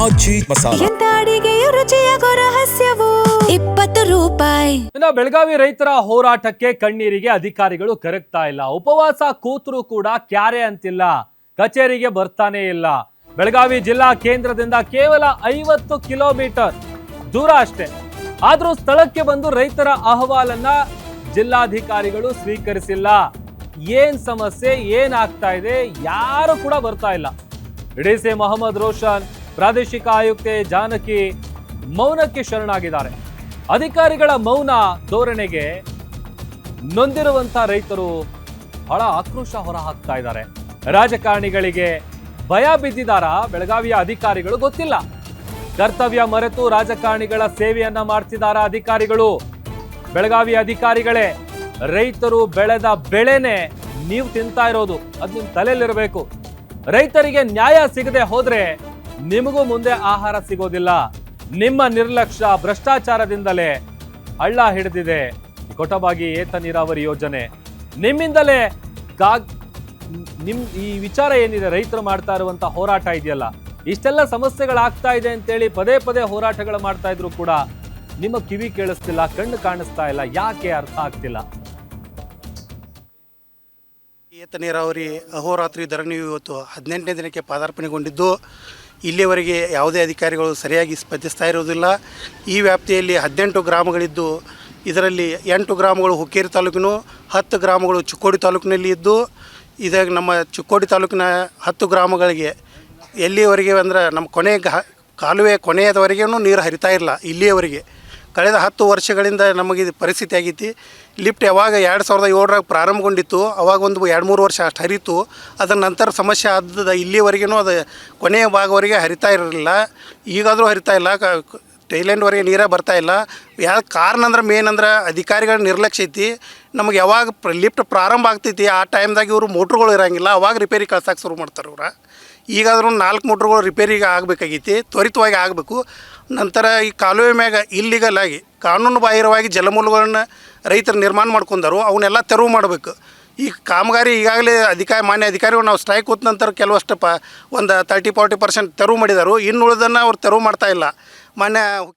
ಆಜಿ ಮಸಾಲ. ಎಂತ ಅಡಿಗೆಯ ರುಚಿಯಾಗೋ ರಹಸ್ಯವು 20 ರೂಪಾಯಿ. ಇನ್ನು ಬೆಳಗಾವಿ ರೈತರ ಹೋರಾಟಕ್ಕೆ ಕಣ್ಣೀರಿಗೆ ಅಧಿಕಾರಿಗಳು ಕರಗ್ತಾ ಇಲ್ಲ. ಉಪವಾಸ ಕೂತರೂ ಕೂಡ ಕ್ಯಾರೆ ಅಂತಿಲ್ಲ, ಕಚೇರಿಗೆ ಬರ್ತಾನೆ ಇಲ್ಲ. ಬೆಳಗಾವಿ ಜಿಲ್ಲಾ ಕೇಂದ್ರದಿಂದ ಕೇವಲ 50 ಕಿಲೋಮೀಟರ್ ದೂರ ಅಷ್ಟೇ. ಆದ್ರೂ ಸ್ಥಳಕ್ಕೆ ಬಂದು ರೈತರ ಅಹವಾಲನ್ನ ಜಿಲ್ಲಾಧಿಕಾರಿಗಳು ಸ್ವೀಕರಿಸಿಲ್ಲ. ಏನ್ ಸಮಸ್ಯೆ, ಏನಾಗ್ತಾ ಇದೆ, ಯಾರು ಕೂಡ ಬರ್ತಾ ಇಲ್ಲ. ಡಿಸಿ ಮೊಹಮ್ಮದ್ ರೋಷನ್, ಪ್ರಾದೇಶಿಕ ಆಯುಕ್ತೆ ಜಾನಕಿ ಮೌನಕ್ಕೆ ಶರಣಾಗಿದ್ದಾರೆ. ಅಧಿಕಾರಿಗಳ ಮೌನ ಧೋರಣೆಗೆ ನೊಂದಿರುವಂತ ರೈತರು ಬಹಳ ಆಕ್ರೋಶ ಹೊರಹಾಕ್ತಾ ಇದ್ದಾರೆ. ರಾಜಕಾರಣಿಗಳಿಗೆ ಭಯ ಬಿದ್ದಿದಾರ ಬೆಳಗಾವಿಯ ಅಧಿಕಾರಿಗಳು ಗೊತ್ತಿಲ್ಲ. ಕರ್ತವ್ಯ ಮರೆತು ರಾಜಕಾರಣಿಗಳ ಸೇವೆಯನ್ನ ಮಾಡ್ತಿದಾರ ಅಧಿಕಾರಿಗಳು. ಬೆಳಗಾವಿ ಅಧಿಕಾರಿಗಳೇ, ರೈತರು ಬೆಳೆದ ಬೆಳೆನೆ ನೀವು ತಿಂತಾ ಇರೋದು, ಅದು ನಿಮ್ ತಲೆಯಲ್ಲಿರಬೇಕು. ರೈತರಿಗೆ ನ್ಯಾಯ ಸಿಗದೆ ಹೋದ್ರೆ ನಿಮಗೂ ಮುಂದೆ ಆಹಾರ ಸಿಗೋದಿಲ್ಲ. ನಿಮ್ಮ ನಿರ್ಲಕ್ಷ್ಯ, ಭ್ರಷ್ಟಾಚಾರದಿಂದಲೇ ಹಳ್ಳ ಹಿಡಿದಿದೆ ಕೊಟಬಾಗಿ ಏತ ನೀರಾವರಿ ಯೋಜನೆ. ನಿಮ್ಮಿಂದಲೇ ಈ ವಿಚಾರ ಏನಿದೆ, ರೈತರು ಮಾಡ್ತಾ ಇರುವಂತ ಹೋರಾಟ ಇದೆಯಲ್ಲ, ಇಷ್ಟೆಲ್ಲ ಸಮಸ್ಯೆಗಳಾಗ್ತಾ ಇದೆ ಅಂತೇಳಿ ಪದೇ ಪದೇ ಹೋರಾಟಗಳು ಮಾಡ್ತಾ ಇದ್ರು ಕೂಡ ನಿಮ್ಮ ಕಿವಿ ಕೇಳಿಸ್ತಿಲ್ಲ, ಕಣ್ಣು ಕಾಣಿಸ್ತಾ ಇಲ್ಲ. ಯಾಕೆ ಅರ್ಥ ಆಗ್ತಿಲ್ಲ. ಏತ ನೀರಾವರಿ ಅಹೋರಾತ್ರಿ ಧರಣಿಯು ಇವತ್ತು 18ನೇ ದಿನಕ್ಕೆ ಪಾದಾರ್ಪಣೆಗೊಂಡಿದ್ದು, ಇಲ್ಲಿಯವರೆಗೆ ಯಾವುದೇ ಅಧಿಕಾರಿಗಳು ಸರಿಯಾಗಿ ಸ್ಪಂದಿಸ್ತಾ ಇರುವುದಿಲ್ಲ. ಈ ವ್ಯಾಪ್ತಿಯಲ್ಲಿ 18 ಗ್ರಾಮಗಳಿದ್ದು, ಇದರಲ್ಲಿ 8 ಗ್ರಾಮಗಳು ಹುಕ್ಕೇರಿ ತಾಲೂಕಿನ, 10 ಗ್ರಾಮಗಳು ಚಿಕ್ಕೋಡಿ ತಾಲೂಕಿನಲ್ಲಿ ಇದ್ದು, ಇದಾಗ ನಮ್ಮ ಚಿಕ್ಕೋಡಿ ತಾಲೂಕಿನ 10 ಗ್ರಾಮಗಳಿಗೆ ಎಲ್ಲಿಯವರೆಗೆ ಅಂದರೆ ನಮ್ಮ ಕಾಲುವೆ ಕೊನೆಯದವರೆಗೂ ನೀರು ಹರಿತಾ ಇಲ್ಲ. ಇಲ್ಲಿಯವರೆಗೆ ಕಳೆದ 10 ವರ್ಷಗಳಿಂದ ನಮಗೆ ಇದು ಪರಿಸ್ಥಿತಿ ಆಗೈತಿ. ಲಿಫ್ಟ್ ಯಾವಾಗ 2007ರಾಗ ಪ್ರಾರಂಭಗೊಂಡಿತ್ತು, ಅವಾಗ ಒಂದು 2-3 ವರ್ಷ ಅಷ್ಟು ಹರಿತು. ಅದರ ನಂತರ ಸಮಸ್ಯೆ ಆದ ಇಲ್ಲಿವರೆಗೂ ಅದು ಕೊನೆಯ ಭಾಗವರೆಗೆ ಹರಿತಾ ಇರಲಿಲ್ಲ. ಈಗಾದರೂ ಹರಿತಾ ಇಲ್ಲ, ಟೈಲೆಂಡ್ವರೆಗೆ ನೀರೇ ಬರ್ತಾ ಇಲ್ಲ. ಕಾರಣ ಅಂದ್ರೆ ಮೇನ್ ಅಂದ್ರೆ ಅಧಿಕಾರಿಗಳ ನಿರ್ಲಕ್ಷ್ಯ ಐತಿ. ನಮಗೆ ಯಾವಾಗ ಲಿಫ್ಟ್ ಪ್ರಾರಂಭ ಆಗ್ತೈತಿ ಆ ಟೈಮ್ದಾಗ ಇವರು ಮೋಟ್ರುಗಳು ಇರೋಂಗಿಲ್ಲ, ಅವಾಗ ರಿಪೇರಿ ಕಳ್ಸೋಕೆ ಶುರು ಮಾಡ್ತಾರೆ ಇವ್ರು. ಈಗಾದರೂ 4 ಮೋಟ್ರುಗಳು ರಿಪೇರಿಗೆ ಆಗಬೇಕಾಗೈತಿ, ತ್ವರಿತವಾಗಿ ಆಗಬೇಕು. ನಂತರ ಈ ಕಾಲುವೆ ಮ್ಯಾಗ ಇಲ್ಲಿಗಲ್ ಆಗಿ ಕಾನೂನು ಬಾಹಿರವಾಗಿ ಜಲಮೂಲಗಳನ್ನು ರೈತರು ನಿರ್ಮಾಣ ಮಾಡ್ಕೊಂಡರು, ಅವನ್ನೆಲ್ಲ ತೆರವು ಮಾಡಬೇಕು. ಈ ಕಾಮಗಾರಿ ಈಗಾಗಲೇ ಮಾನ್ಯ ಅಧಿಕಾರಿಗಳು ನಾವು ಸ್ಟ್ರೈಕ್ ಕೂತ ನಂತರ ಕೆಲವಷ್ಟು ಒಂದು 30-40% ತೆರವು ಮಾಡಿದರು. ಇನ್ನು ಉಳಿದನ್ನು ಅವ್ರು ತೆರವು ಮಾಡ್ತಾಯಿಲ್ಲ. ಮಾನ್ಯ